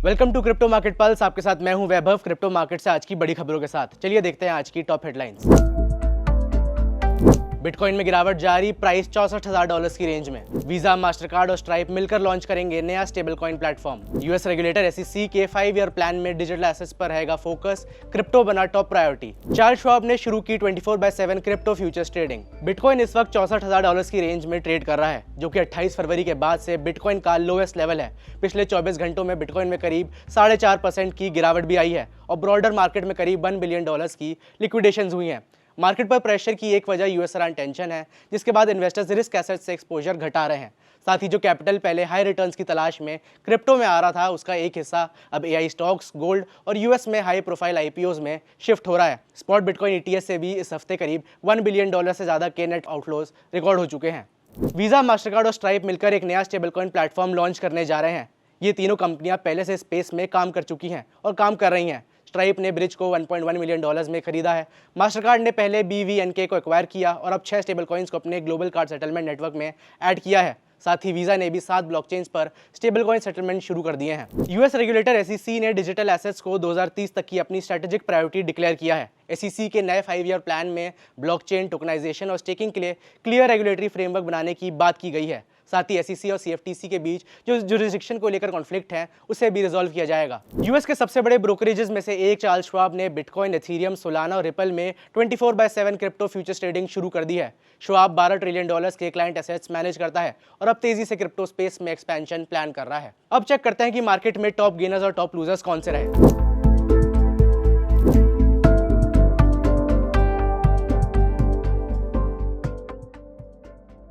Welcome to Crypto Market Pulse. आपके साथ मैं हूं वैभव। क्रिप्टो मार्केट से आज की बड़ी खबरों के साथ चलिए देखते हैं आज की टॉप हेडलाइंस। बिटकॉइन में गिरावट जारी, प्राइस $64,000 की रेंज में। वीजा, मास्टरकार्ड और स्ट्राइप मिलकर लॉन्च करेंगे नया stable coin platform. US regulator SEC के 5 ईयर प्लान में डिजिटल एसेट्स पर रहेगा फोकस, क्रिप्टो बना टॉप प्रायोरिटी। चार्ल्स श्वाब ने शुरू की 24/7 क्रिप्टो फ्यूचर्स ट्रेडिंग। बिटकॉइन इस वक्त $64,000 की रेंज में ट्रेड कर रहा है, जो कि 28 फरवरी के बाद से बिटकॉइन का लोएस्ट लेवल है। पिछले 24 घंटों में बिटकॉइन में करीब 4.5% की गिरावट भी आई है और ब्रॉडर मार्केट में करीब $1 बिलियन की लिक्विडेशंस हुई हैं। मार्केट पर प्रेशर की एक वजह यूएस ईरान टेंशन है, जिसके बाद इन्वेस्टर्स रिस्क एसेट से एक्सपोजर घटा रहे हैं। साथ ही जो कैपिटल पहले हाई रिटर्न्स की तलाश में क्रिप्टो में आ रहा था, उसका एक हिस्सा अब AI स्टॉक्स, गोल्ड और यूएस में हाई प्रोफाइल IPOs में शिफ्ट हो रहा है। स्पॉट बिटकॉइन ETF से भी इस हफ्ते करीब $1 बिलियन से ज़्यादा के नेट आउटफ्लोज रिकॉर्ड हो चुके हैं। वीजा, मास्टरकार्ड और स्ट्राइप मिलकर एक नया स्टेबल कॉइन प्लेटफॉर्म लॉन्च करने जा रहे हैं। ये तीनों कंपनियां पहले से स्पेस में काम कर चुकी हैं और काम कर रही हैं। स्ट्राइप ने ब्रिज को $1.1 मिलियन में खरीदा है। मास्टरकार्ड ने पहले BVNK को एक्वायर किया और अब 6 स्टेबल कॉइन्स को अपने ग्लोबल कार्ड सेटलमेंट नेटवर्क में ऐड किया है। साथ ही वीजा ने भी 7 ब्लॉकचेन्स पर स्टेबल कॉइन सेटलमेंट शुरू कर दिए हैं। यूएस रेगुलेटर SEC ने डिजिटल एसेट्स को 2030 तक की अपनी स्ट्रेटेजिक प्रायोरिटी डिक्लेयर किया है। SEC के नए 5 ईयर प्लान में ब्लॉकचेन, टोकनाइजेशन और स्टेकिंग के लिए क्लियर रेगुलेटरी फ्रेमवर्क बनाने की बात की गई है। साथ ही SEC और CFTC के बीच जो जुरिस्डिक्शन को लेकर कॉन्फ्लिक्ट है, उसे भी रिजॉल्व किया जाएगा। यूएस के सबसे बड़े ब्रोकरेजेस में से एक चार्ल्स श्वाब ने बिटकॉइन, एथेरियम, सोलाना और रिपल में 24/7 क्रिप्टो फ्यूचर्स ट्रेडिंग शुरू कर दी है। श्वाब $12 ट्रिलियन के क्लाइंट एसेट्स मैनेज करता है और अब तेजी से क्रिप्टो स्पेस में एक्सपेंशन प्लान कर रहा है। अब चेक करते हैं कि मार्केट में टॉप गेनर्स और टॉप लूजर्स कौन से रहे।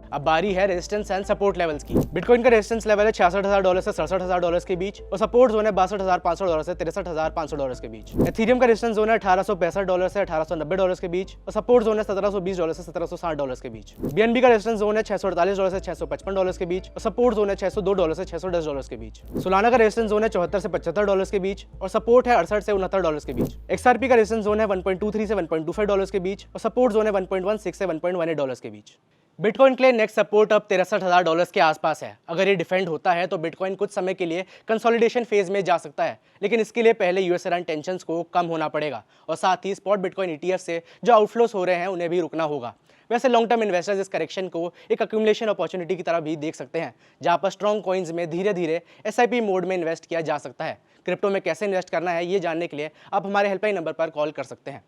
अब बारी है रेजिस्टेंस एंड सपोर्ट लेवल्स की। बिटकॉइन का रेजिस्टेंस लेवल है $66,000 से $67,000 के बीच और सपोर्ट जोन है $62,500 से $63,500 के बीच। एथेरियम का रेजिस्टेंस जोन है $1,865 से $1,890 के बीच और सपोर्ट जोन है $1,720 से $1,760 के बीच। BNB का रेजिस्टेंस जोन है $648 से $655 के बीच और सपोर्ट जोन है $602 से $610 के बीच। सोलाना का रेजिस्टेंस जोन है $74 से $75 के बीच और सपोर्ट है $68 से $69 के बीच। XRP का रेजिस्टेंस जोन है $1.23 से $1.25 के बीच और सपोर्ट जोन है $1.16 से $1.18 के बीच। बिटकॉइन के लिए नेक्स्ट सपोर्ट अब $63,000 के आसपास है। अगर ये डिफेंड होता है तो बिटकॉइन कुछ समय के लिए कंसोलिडेशन फेज में जा सकता है, लेकिन इसके लिए पहले यूएस ईरान टेंशंस को कम होना पड़ेगा और साथ ही स्पॉट बिटकॉइन ETF से जो आउटफ्लोस हो रहे हैं उन्हें भी रुकना होगा। वैसे लॉन्ग टर्म इन्वेस्टर्स इस करेक्शन को एक अक्यूमुलेशन अपॉर्चुनिटी की तरह भी देख सकते हैं, जहां पर स्ट्रॉन्ग कॉइन्स में धीरे धीरे SIP मोड में इन्वेस्ट किया जा सकता है। क्रिप्टो में कैसे इन्वेस्ट करना है, ये जानने के लिए आप हमारे हेल्पलाइन नंबर पर कॉल कर सकते हैं।